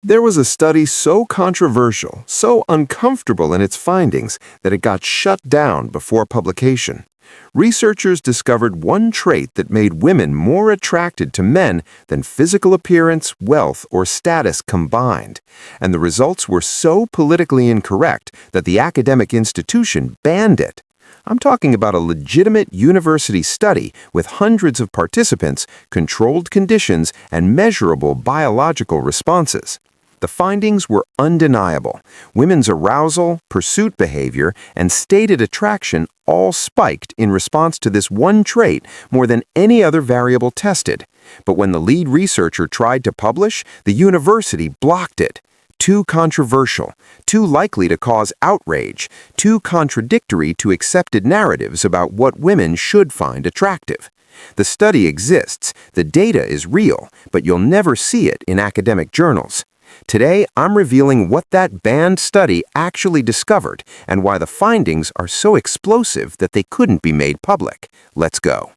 There was a study so controversial, so uncomfortable in its findings, that it got shut down before publication. Researchers discovered one trait that made women more attracted to men than physical appearance, wealth, or status combined. And the results were so politically incorrect that the academic institution banned it. I'm talking about a legitimate university study with hundreds of participants, controlled conditions, and measurable biological responses. The findings were undeniable. Women's arousal, pursuit behavior, and stated attraction all spiked in response to this one trait more than any other variable tested. But when the lead researcher tried to publish, the university blocked it. Too controversial, too likely to cause outrage, too contradictory to accepted narratives about what women should find attractive. The study exists, the data is real, but you'll never see it in academic journals. Today, I'm revealing what that banned study actually discovered and why the findings are so explosive that they couldn't be made public. Let's go.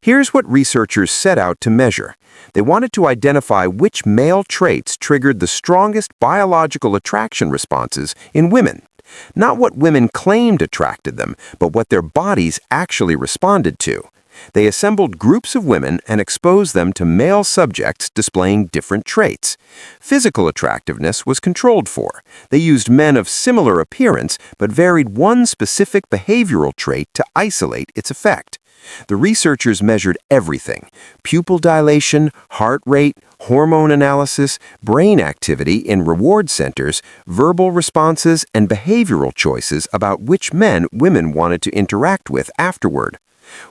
Here's what researchers set out to measure. They wanted to identify which male traits triggered the strongest biological attraction responses in women. Not what women claimed attracted them, but what their bodies actually responded to. They assembled groups of women and exposed them to male subjects displaying different traits. Physical attractiveness was controlled for. They used men of similar appearance but varied one specific behavioral trait to isolate its effect. The researchers measured everything: pupil dilation, heart rate, hormone analysis, brain activity in reward centers, verbal responses, and behavioral choices about which men women wanted to interact with afterward.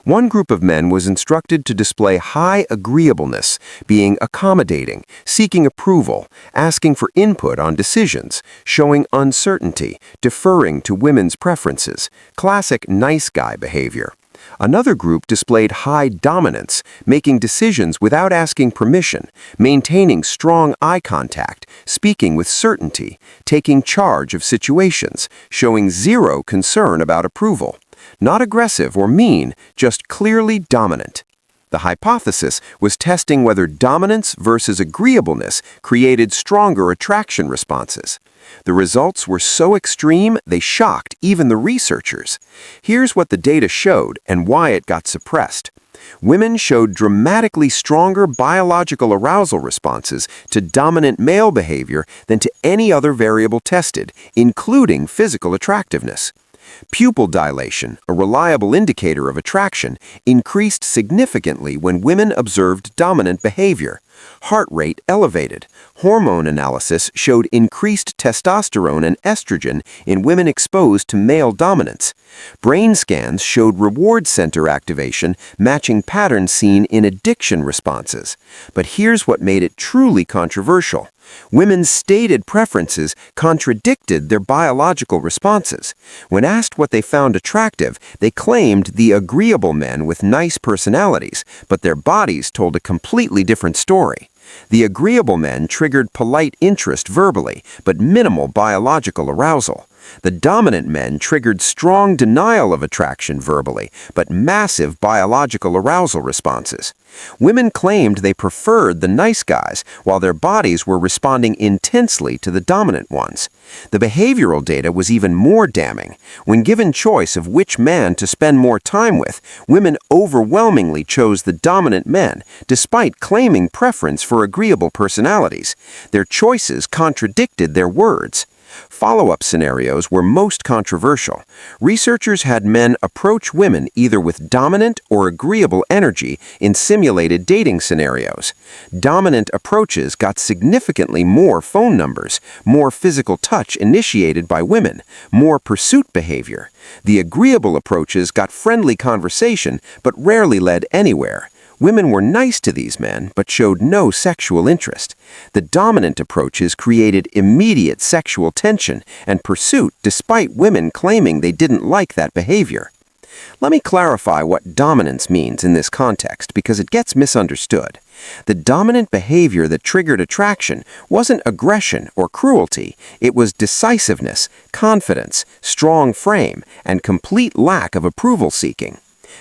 One group of men was instructed to display high agreeableness, being accommodating, seeking approval, asking for input on decisions, showing uncertainty, deferring to women's preferences, classic nice guy behavior. Another group displayed high dominance, making decisions without asking permission, maintaining strong eye contact, speaking with certainty, taking charge of situations, showing zero concern about approval. Not aggressive or mean, just clearly dominant. The hypothesis was testing whether dominance versus agreeableness created stronger attraction responses. The results were so extreme they shocked even the researchers. Here's what the data showed and why it got suppressed. Women showed dramatically stronger biological arousal responses to dominant male behavior than to any other variable tested, including physical attractiveness. Pupil dilation, a reliable indicator of attraction, increased significantly when women observed dominant behavior. Heart rate elevated. Hormone analysis showed increased testosterone and estrogen in women exposed to male dominance. Brain scans showed reward center activation matching patterns seen in addiction responses. But here's what made it truly controversial. Women's stated preferences contradicted their biological responses. When asked what they found attractive, they claimed the agreeable men with nice personalities, but their bodies told a completely different story. The agreeable men triggered polite interest verbally, but minimal biological arousal. The dominant men triggered strong denial of attraction verbally, but massive biological arousal responses. Women claimed they preferred the nice guys, while their bodies were responding intensely to the dominant ones. The behavioral data was even more damning. When given choice of which man to spend more time with, women overwhelmingly chose the dominant men, despite claiming preference for agreeable personalities. Their choices contradicted their words. Follow-up scenarios were most controversial. Researchers had men approach women either with dominant or agreeable energy in simulated dating scenarios. Dominant approaches got significantly more phone numbers, more physical touch initiated by women, more pursuit behavior. The agreeable approaches got friendly conversation but rarely led anywhere. Women were nice to these men, but showed no sexual interest. The dominant approaches created immediate sexual tension and pursuit despite women claiming they didn't like that behavior. Let me clarify what dominance means in this context because it gets misunderstood. The dominant behavior that triggered attraction wasn't aggression or cruelty. It was decisiveness, confidence, strong frame, and complete lack of approval seeking.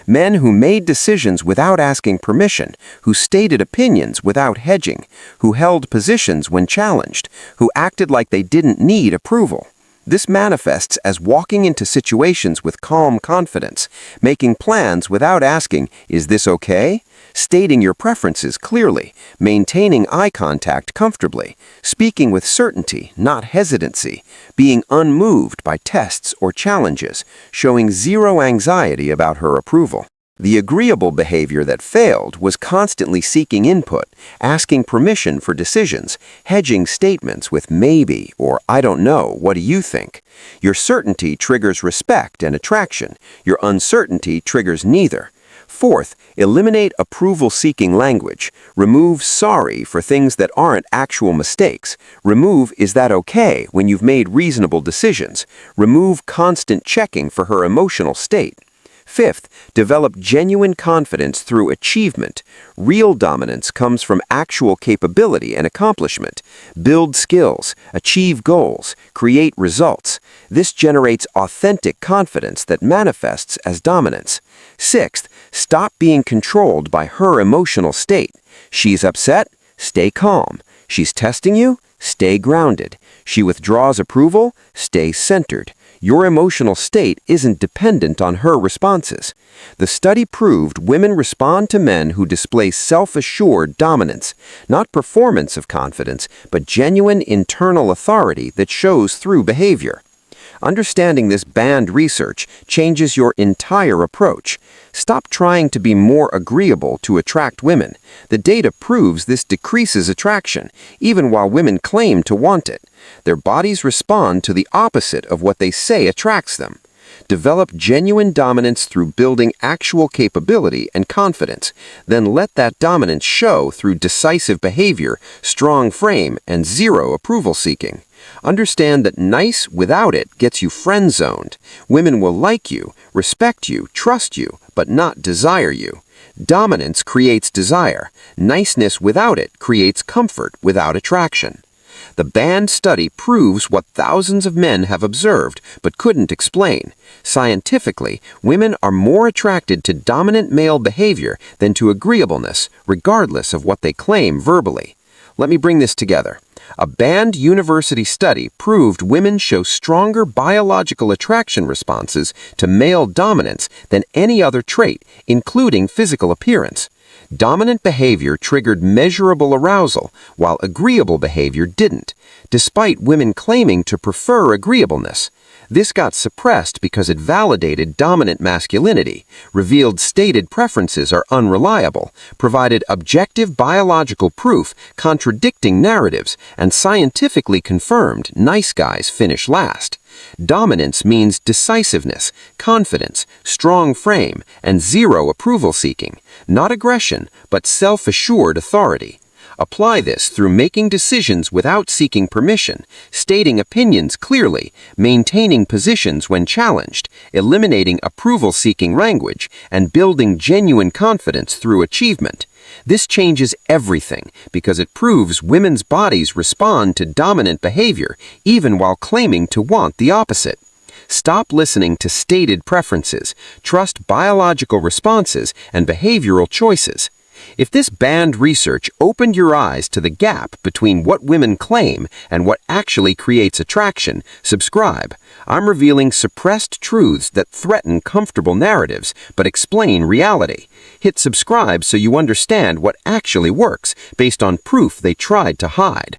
Men who made decisions without asking permission, who stated opinions without hedging, who held positions when challenged, who acted like they didn't need approval. This manifests as walking into situations with calm confidence, making plans without asking, "Is this okay?" Stating your preferences clearly, maintaining eye contact comfortably, speaking with certainty, not hesitancy, being unmoved by tests or challenges, showing zero anxiety about her approval. The agreeable behavior that failed was constantly seeking input, asking permission for decisions, hedging statements with maybe or I don't know, what do you think? Your certainty triggers respect and attraction. Your uncertainty triggers neither. Fourth, eliminate approval-seeking language. Remove sorry for things that aren't actual mistakes. Remove is that okay when you've made reasonable decisions. Remove constant checking for her emotional state. Fifth, develop genuine confidence through achievement. Real dominance comes from actual capability and accomplishment. Build skills, achieve goals, create results. This generates authentic confidence that manifests as dominance. Sixth, stop being controlled by her emotional state. She's upset? Stay calm. She's testing you? Stay grounded. She withdraws approval? Stay centered. Your emotional state isn't dependent on her responses. The study proved women respond to men who display self-assured dominance, not performance of confidence, but genuine internal authority that shows through behavior. Understanding this banned research changes your entire approach. Stop trying to be more agreeable to attract women. The data proves this decreases attraction, even while women claim to want it. Their bodies respond to the opposite of what they say attracts them. Develop genuine dominance through building actual capability and confidence. Then let that dominance show through decisive behavior, strong frame, and zero approval seeking. Understand that nice without it gets you friend-zoned. Women will like you, respect you, trust you, but not desire you. Dominance creates desire. Niceness without it creates comfort without attraction. The banned study proves what thousands of men have observed but couldn't explain. Scientifically, women are more attracted to dominant male behavior than to agreeableness, regardless of what they claim verbally. Let me bring this together. A banned university study proved women show stronger biological attraction responses to male dominance than any other trait, including physical appearance. Dominant behavior triggered measurable arousal, while agreeable behavior didn't, despite women claiming to prefer agreeableness. This got suppressed because it validated dominant masculinity, revealed stated preferences are unreliable, provided objective biological proof contradicting narratives, and scientifically confirmed nice guys finish last. Dominance means decisiveness, confidence, strong frame, and zero approval seeking, not aggression, but self-assured authority. Apply this through making decisions without seeking permission, stating opinions clearly, maintaining positions when challenged, eliminating approval-seeking language, and building genuine confidence through achievement. This changes everything because it proves women's bodies respond to dominant behavior even while claiming to want the opposite. Stop listening to stated preferences, trust biological responses and behavioral choices. If this banned research opened your eyes to the gap between what women claim and what actually creates attraction, subscribe. I'm revealing suppressed truths that threaten comfortable narratives but explain reality. Hit subscribe so you understand what actually works based on proof they tried to hide.